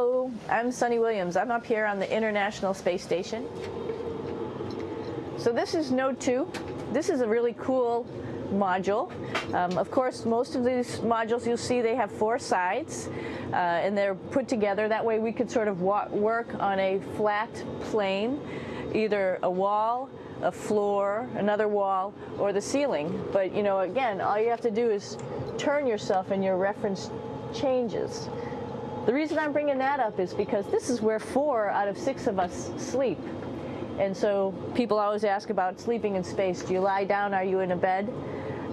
Hello, I'm Sunny Williams. I'm up here on the International Space Station. So this is Node 2. This is a really cool module. Of course, most of these modules you'll see they have 4 sides and they're put together. That way we could sort of work on a flat plane, either a wall, a floor, another wall, or the ceiling. But you know, again, all you have to do is turn yourself and your reference changes. The reason I'm bringing that up is because this is where 4 out of 6 of us sleep. And so people always ask about sleeping in space. Do you lie down? Are you in a bed?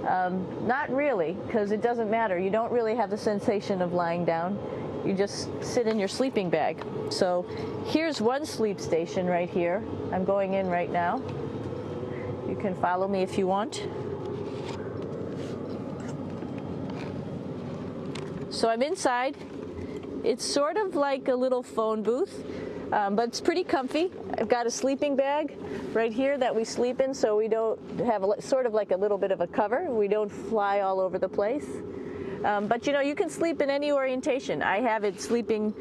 Not really, because it doesn't matter. You don't really have the sensation of lying down. You just sit in your sleeping bag. So here's one sleep station right here. I'm going in right now. You can follow me if you want. So I'm inside. It's sort of like a little phone booth, but it's pretty comfy. I've got a sleeping bag right here that we sleep in, so we don't have sort of like a little bit of a cover. We don't fly all over the place. But you know, you can sleep in any orientation. I have it sleeping,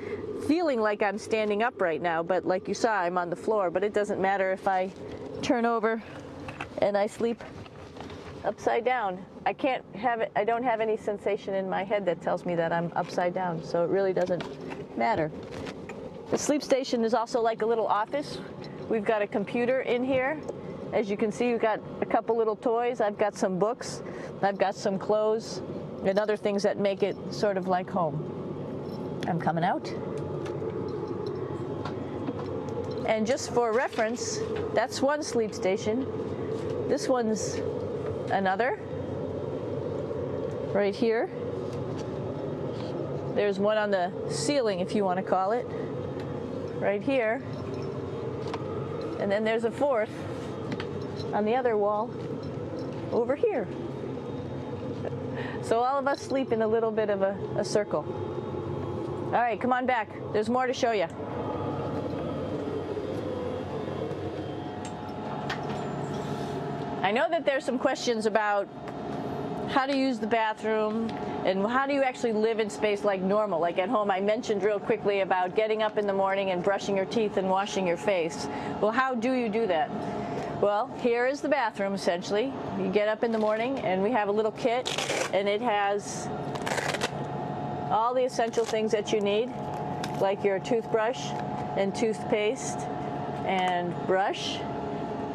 feeling like I'm standing up right now, but like you saw, I'm on the floor. But it doesn't matter if I turn over and I sleep upside down. I can't have it. I don't have any sensation in my head that tells me that I'm upside down, so it really doesn't matter. The sleep station is also like a little office. We've got a computer in here. As you can see, we've got a couple little toys. I've got some books. I've got some clothes and other things that make it sort of like home. I'm coming out. And just for reference, that's one sleep station. This one's another. Right here. There's one on the ceiling, if you want to call it. Right here. And then there's a 4th on the other wall over here. So all of us sleep in a little bit of a circle. All right, come on back. There's more to show you. I know that there's some questions about how to use the bathroom and how do you actually live in space like normal, like at home. I mentioned real quickly about getting up in the morning and brushing your teeth and washing your face. Well, how do you do that? Well, here is the bathroom essentially. You get up in the morning and we have a little kit and it has all the essential things that you need, like your toothbrush and toothpaste and brush.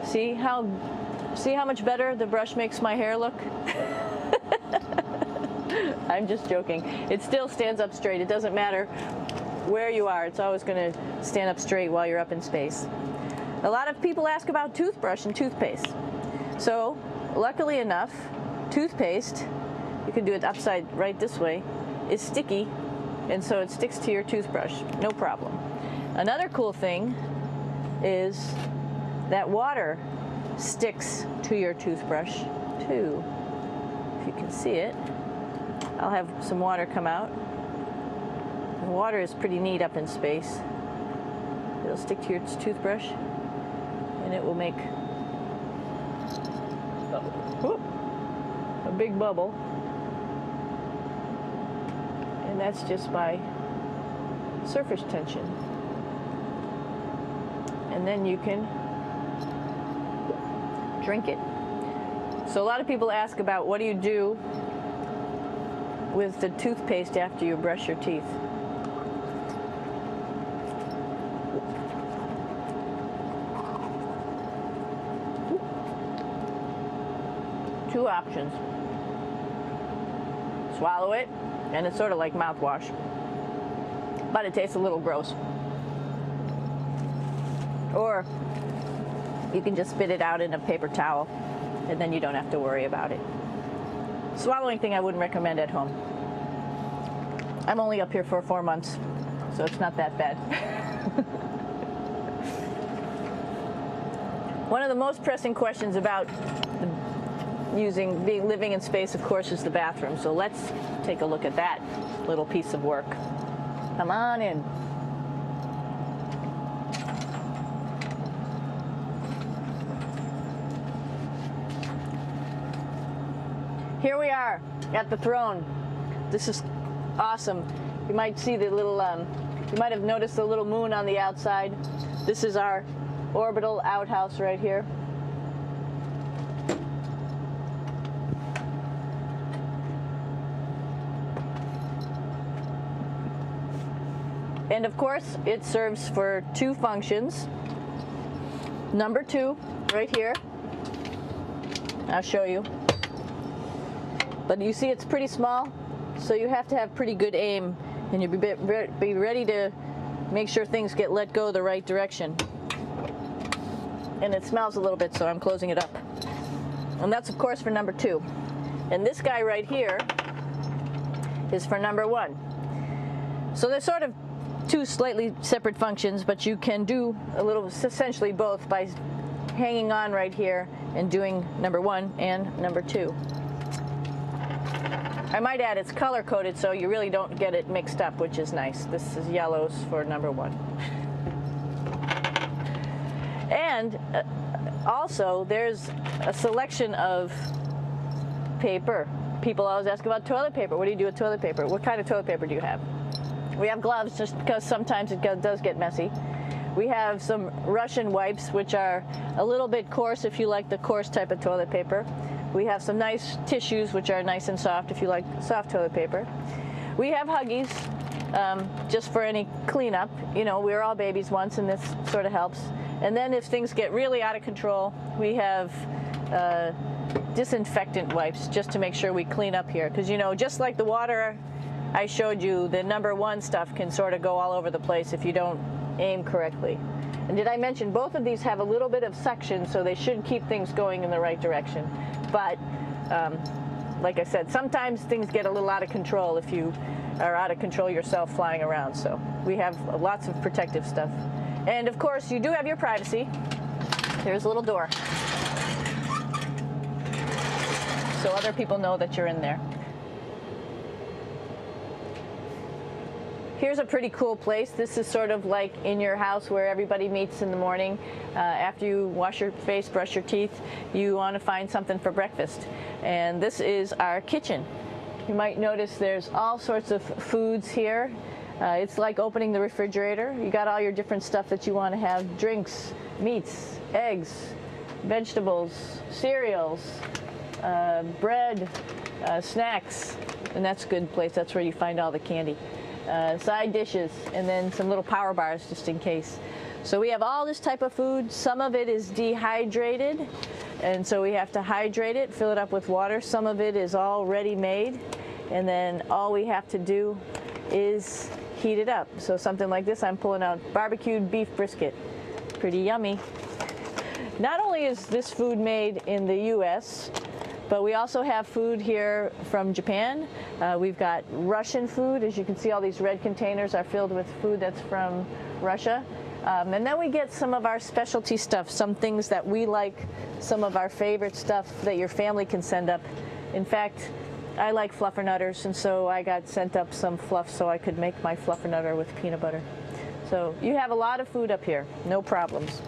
See how much better the brush makes my hair look? I'm just joking. It still stands up straight. It doesn't matter where you are. It's always going to stand up straight while you're up in space. A lot of people ask about toothbrush and toothpaste. So, luckily enough, toothpaste, you can do it upside right this way, is sticky, and so it sticks to your toothbrush. No problem. Another cool thing is that water sticks to your toothbrush too. If you can see it, I'll have some water come out. The water is pretty neat up in space. It'll stick to your toothbrush and it will make a big bubble, and that's just by surface tension. And then you can drink it. So a lot of people ask about what do you do with the toothpaste after you brush your teeth. Two options. Swallow it, and it's sort of like mouthwash, but it tastes a little gross. Or you can just spit it out in a paper towel, and then you don't have to worry about it. Swallowing thing I wouldn't recommend at home. I'm only up here for 4 months, so it's not that bad. One of the most pressing questions about living in space, of course, is the bathroom. So let's take a look at that little piece of work. Come on in. Here we are at the throne. This is awesome. You might see the little, you might have noticed the little moon on the outside. This is our orbital outhouse right here. And of course, it serves for two functions. Number 2, right here. I'll show you. But you see it's pretty small, so you have to have pretty good aim, and you'll be ready to make sure things get let go the right direction. And it smells a little bit, so I'm closing it up. And that's, of course, for number 2. And this guy right here is for number 1. So they're sort of two slightly separate functions, but you can do a little, essentially both, by hanging on right here and doing number 1 and number 2. I might add it's color coded, so you really don't get it mixed up, which is nice. This is yellows for number 1. And also there's a selection of paper. People always ask about toilet paper. What do you do with toilet paper? What kind of toilet paper do you have? We have gloves, just because sometimes it does get messy. We have some Russian wipes, which are a little bit coarse if you like the coarse type of toilet paper. We have some nice tissues, which are nice and soft if you like soft toilet paper. We have Huggies, just for any cleanup. You know, we were all babies once, and this sort of helps. And then if things get really out of control, we have disinfectant wipes, just to make sure we clean up here. Because, you know, just like the water I showed you, the number 1 stuff can sort of go all over the place if you don't aim correctly. And did I mention both of these have a little bit of suction, so they should keep things going in the right direction. But like I said, sometimes things get a little out of control if you are out of control yourself flying around. So we have lots of protective stuff. And of course, you do have your privacy. Here's a little door, so other people know that you're in there. Here's a pretty cool place. This is sort of like in your house where everybody meets in the morning. After you wash your face, brush your teeth, you want to find something for breakfast. And this is our kitchen. You might notice there's all sorts of foods here. It's like opening the refrigerator. You got all your different stuff that you want to have: drinks, meats, eggs, vegetables, cereals, bread, snacks. And that's a good place. That's where you find all the candy. Side dishes, and then some little power bars just in case. So we have all this type of food. Some of it is dehydrated, and so we have to hydrate it, fill it up with water. Some of it is all ready made, and then all we have to do is heat it up. So something like this, I'm pulling out barbecued beef brisket. Pretty yummy. Not only is this food made in the US, but we also have food here from Japan. We've got Russian food. As you can see, all these red containers are filled with food that's from Russia. And then we get some of our specialty stuff, some things that we like, some of our favorite stuff that your family can send up. In fact, I like fluffernutters, and so I got sent up some fluff so I could make my fluffernutter with peanut butter. So you have a lot of food up here, no problems.